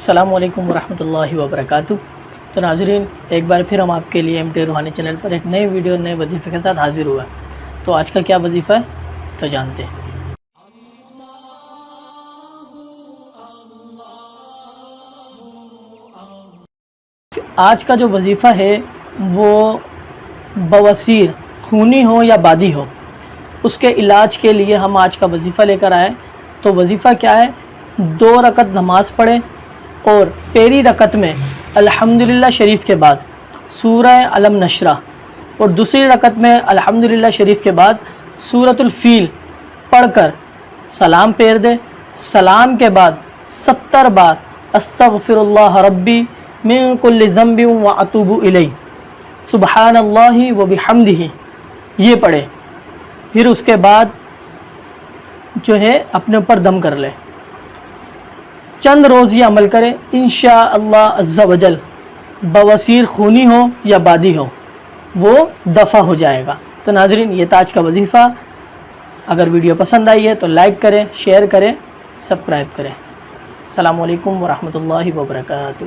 السلام علیکم ورحمۃ اللہ وبرکاتہ۔ تو ناظرین، ایک بار پھر ہم آپ کے لیے MT روحانی چینل پر ایک نئی ویڈیو نئے وظیفے کے ساتھ حاضر ہوا۔ تو آج کا کیا وظیفہ ہے تو جانتے ہیں۔ آج کا جو وظیفہ ہے وہ بواسیر خونی ہو یا بادی ہو، اس کے علاج کے لیے ہم آج کا وظیفہ لے کر آئے۔ تو وظیفہ کیا ہے؟ 2 رکعت نماز پڑھیں اور پہلی رکعت میں الحمدللہ شریف کے بعد سورہ علم نشرہ، اور دوسری رکعت میں الحمدللہ شریف کے بعد سورۃ الفیل پڑھ کر سلام پھیر دے۔ سلام کے بعد 70 بار استغفر اللہ ربی من کل ذنب واتوب الیہ، سبحان اللہ وبحمدہ، یہ پڑھے۔ پھر اس کے بعد جو ہے اپنے اوپر دم کر لے، چند روز یہ عمل کرے، انشاءاللہ عز و جل بواسیر خونی ہو یا بادی ہو وہ دفع ہو جائے گا۔ تو ناظرین، یہ تھا آج کا وظیفہ۔ اگر ویڈیو پسند آئی ہے تو لائک کریں، شیئر کریں، سبسکرائب کریں۔ السلام علیکم ورحمۃ اللہ وبرکاتہ۔